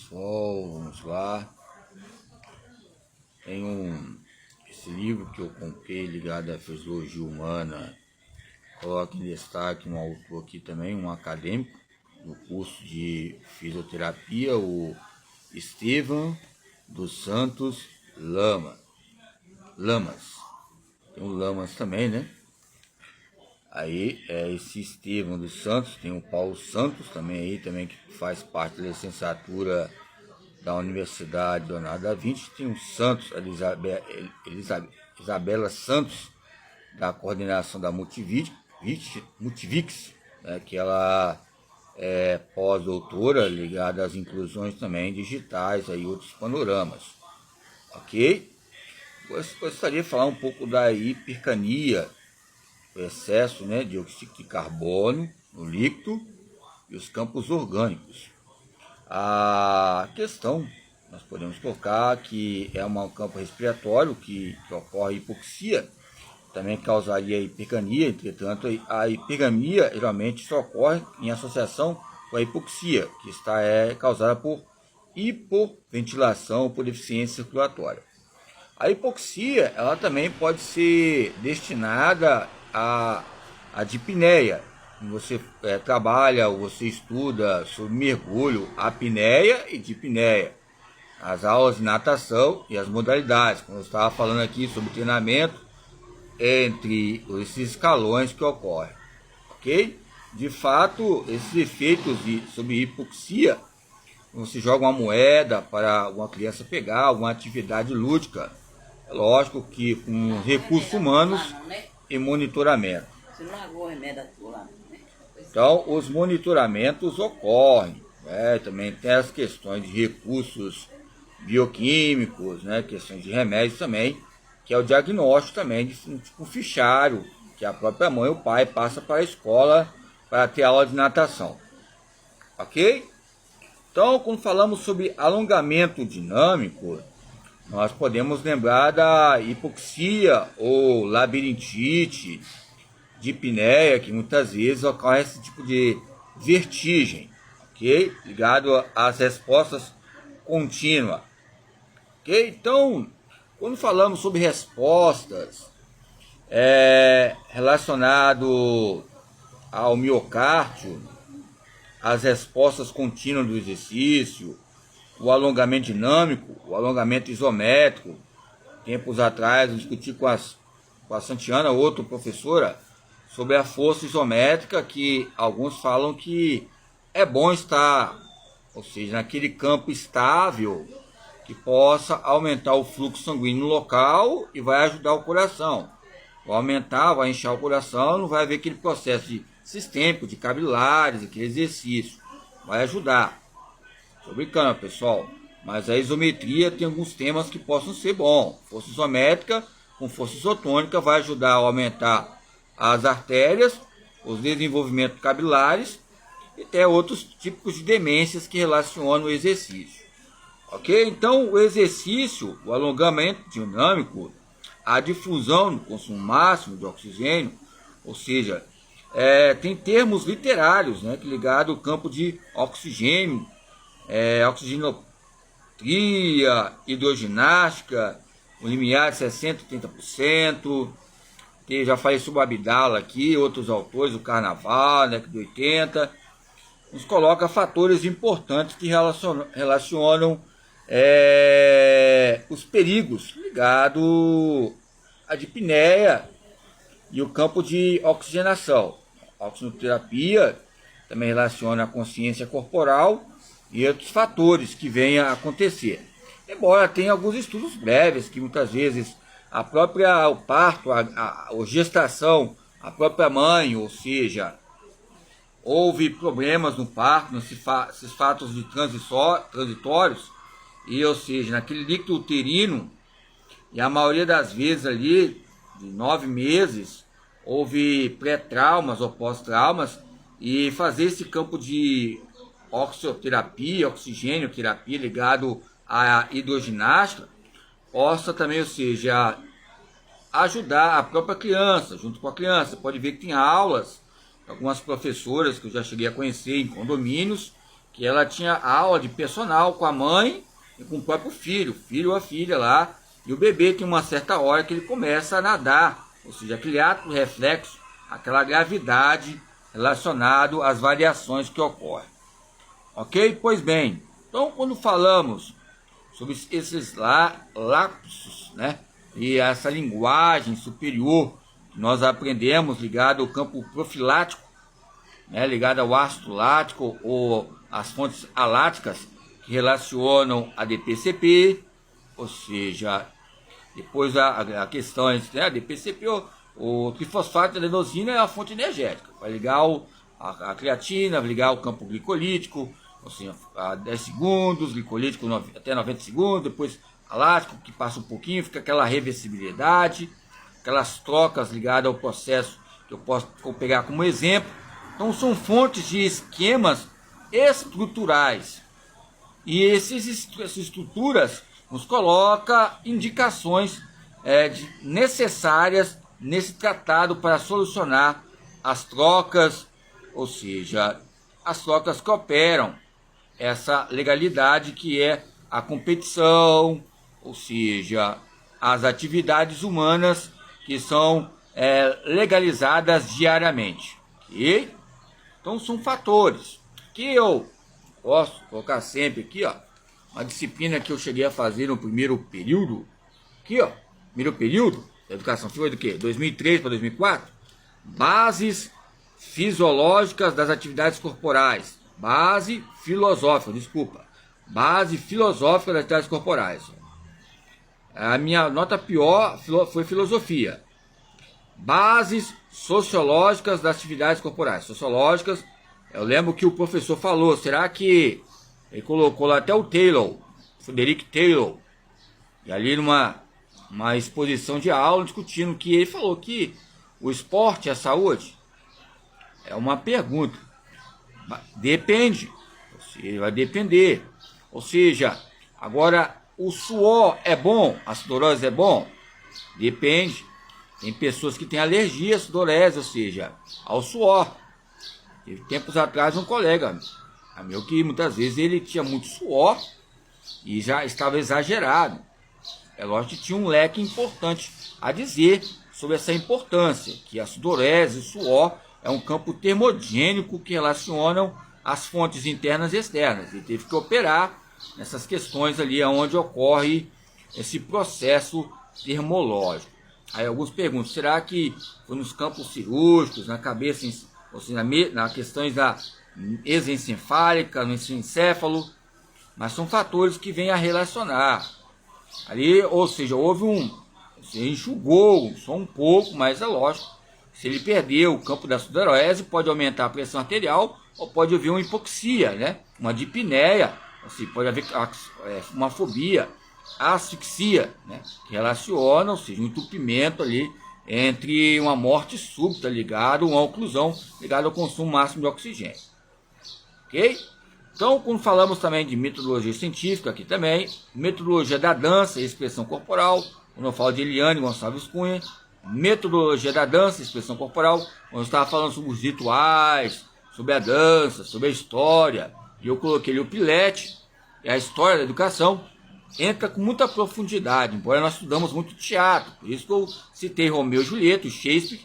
pessoal, vamos lá. Tem esse livro que eu comprei ligado à fisiologia humana. Coloco em destaque um autor aqui também, um acadêmico do curso de fisioterapia, o Estevam dos Santos Lamas. Tem o Lamas também, né? Aí esse Estevam dos Santos, tem o Paulo Santos também aí, também que faz parte da licenciatura da Universidade Leonardo da Vinci. Tem o Santos, Isabela Santos, da coordenação da Multivix, né, que ela é pós-doutora ligada às inclusões também digitais e outros panoramas. Ok? Gostaria de falar um pouco da hipercania, o excesso, né, de dióxido de carbono no líquido e os campos orgânicos. A questão, nós podemos colocar que é um campo respiratório que ocorre hipoxia, também causaria hipercania. Entretanto, a hipercania geralmente só ocorre em associação com a hipoxia, que é causada por hipoventilação ou por deficiência circulatória. A hipoxia, ela também pode ser destinada à dispneia. Você trabalha ou você estuda sobre mergulho, apneia e dispneia, as aulas de natação e as modalidades, como eu estava falando aqui sobre treinamento entre esses escalões que ocorrem, ok? De fato, esses efeitos sobre hipoxia, você joga uma moeda para uma criança pegar, alguma atividade lúdica, é lógico que com recursos humanos e monitoramento. Então, os monitoramentos ocorrem, né? Também tem as questões de recursos bioquímicos, né? Questões de remédios também, que é o diagnóstico também de um fichário, que a própria mãe ou o pai passa para a escola para ter aula de natação. Ok? Então, quando falamos sobre alongamento dinâmico, nós podemos lembrar da hipoxia ou labirintite, dispneia, que muitas vezes ocorre esse tipo de vertigem, ok? Ligado às respostas contínuas, ok? Então, quando falamos sobre respostas relacionado ao miocárdio, as respostas contínuas do exercício, o alongamento dinâmico, o alongamento isométrico. Tempos atrás eu discuti com a Santiana, outra professora, sobre a força isométrica, que alguns falam que é bom estar, ou seja, naquele campo estável, que possa aumentar o fluxo sanguíneo no local e vai ajudar o coração. Vai aumentar, vai inchar o coração, não vai haver aquele processo de sistêmico, de capilares, aquele exercício. Vai ajudar. Estou brincando, pessoal. Mas a isometria tem alguns temas que possam ser bons. Força isométrica com força isotônica vai ajudar a aumentar as artérias, os desenvolvimentos capilares e até outros tipos de demências que relacionam o exercício. Ok? Então, o exercício, o alongamento dinâmico, a difusão do consumo máximo de oxigênio, ou seja, tem termos literários, né, que ligado ao campo de oxigênio, oxigenotria, hidroginástica, o limiar de 60% a 30%. Já falei sobre o Abdala aqui, outros autores, o Carnaval, década de 80, nos coloca fatores importantes que relacionam os perigos ligados à dispneia e o campo de oxigenação. A oxigenoterapia também relaciona a consciência corporal e outros fatores que venham a acontecer. Embora tenha alguns estudos breves que muitas vezes o parto, a gestação, a própria mãe, ou seja, houve problemas no parto, nesses fatos de transitórios, e ou seja, naquele líquido uterino, e a maioria das vezes ali, de 9 meses, houve pré-traumas ou pós-traumas, e fazer esse campo de oxigenoterapia, oxigênio-terapia ligado à hidroginástica, possa também, ou seja, ajudar a própria criança, junto com a criança. Você pode ver que tem aulas, algumas professoras que eu já cheguei a conhecer em condomínios, que ela tinha aula de personal com a mãe e com o próprio filho ou a filha lá, e o bebê tem uma certa hora que ele começa a nadar, ou seja, aquele ato reflexo, aquela gravidade relacionado às variações que ocorrem. Ok? Pois bem, então quando falamos sobre esses lapsos, né, e essa linguagem superior que nós aprendemos ligado ao campo profilático, né, ligado ao ácido lático ou às fontes aláticas que relacionam a DPCP, ou seja, depois a questão é, né, a DPCP, o trifosfato de adenosina é a fonte energética, vai ligar a creatina, vai ligar o campo glicolítico, ou seja, a 10 segundos, glicolítico até 90 segundos, depois alático que passa um pouquinho, fica aquela reversibilidade, aquelas trocas ligadas ao processo que eu posso pegar como exemplo. Então são fontes de esquemas estruturais. E essas estruturas nos coloca indicações necessárias nesse tratado para solucionar as trocas, ou seja, as trocas que operam essa legalidade que é a competição, ou seja, as atividades humanas que são legalizadas diariamente. Ok? Então são fatores que eu posso colocar sempre aqui, ó, uma disciplina que eu cheguei a fazer no primeiro período, aqui ó, primeiro período da educação foi do que? 2003 para 2004, bases fisiológicas das atividades corporais, base filosófica das atividades corporais. A minha nota pior foi filosofia. Bases sociológicas das atividades corporais. Sociológicas, eu lembro que o professor falou, será que ele colocou lá até o Taylor, Frederick Taylor, e ali numa exposição de aula discutindo que ele falou que o esporte e a saúde é uma pergunta. Depende, ele vai depender. Ou seja, agora o suor é bom, a sudorese é bom? Depende. Tem pessoas que têm alergia à sudorese, ou seja, ao suor. Teve tempos atrás um colega meu que muitas vezes ele tinha muito suor e já estava exagerado. É lógico que tinha um leque importante a dizer sobre essa importância, que a sudorese, o suor, é um campo termogênico que relacionam as fontes internas e externas. Ele teve que operar nessas questões ali onde ocorre esse processo termológico. Aí alguns perguntam, será que foi nos campos cirúrgicos, na cabeça, ou seja, nas questões da exencefálica, no encéfalo? Mas são fatores que vêm a relacionar. Ali, ou seja, você enxugou só um pouco, mas é lógico. Se ele perder o campo da sudorese, pode aumentar a pressão arterial ou pode haver uma hipoxia, né? Uma dipneia, assim, pode haver uma fobia, asfixia, né? Que relaciona, ou seja, um entupimento ali entre uma morte súbita ligada a uma oclusão ligada ao consumo máximo de oxigênio. Ok? Então, quando falamos também de metodologia científica, aqui também, metodologia da dança e expressão corporal, quando eu falo de Eliane Gonçalves Cunha, metodologia da dança e expressão corporal, quando eu estava falando sobre os rituais, sobre a dança, sobre a história, e eu coloquei ali o Pilete, e a história da educação, entra com muita profundidade, embora nós estudamos muito teatro, por isso que eu citei Romeu e Julieta, Shakespeare,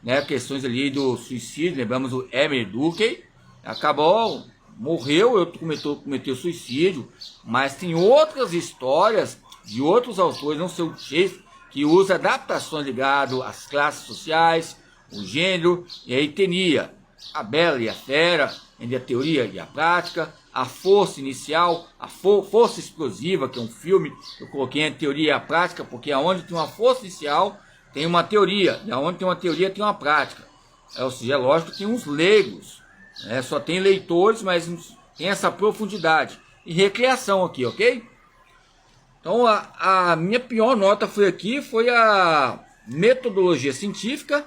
né, questões ali do suicídio, lembramos o Emily Durkheim, morreu, cometeu suicídio, mas tem outras histórias de outros autores, não sei o Shakespeare, que usa adaptações ligadas às classes sociais, o gênero e a etnia, a bela e a fera, entre a teoria e a prática, a força inicial, a força explosiva, que é um filme que eu coloquei a teoria e a prática, porque aonde tem uma força inicial, tem uma teoria, e aonde tem uma teoria, tem uma prática. Ou seja, é lógico que tem uns leigos, né? Só tem leitores, mas tem essa profundidade. E recreação aqui, ok? Então, a minha pior nota foi a metodologia científica.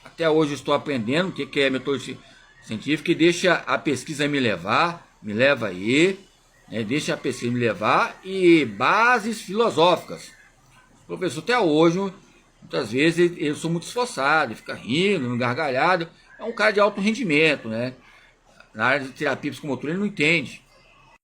Até hoje eu estou aprendendo o que é metodologia científica e deixa a pesquisa me leva aí, né? Deixa a pesquisa me levar, e bases filosóficas. O professor até hoje, muitas vezes, eu sou muito esforçado, ele fica rindo, gargalhado, é um cara de alto rendimento, né? na área de terapia psicomotora ele não entende.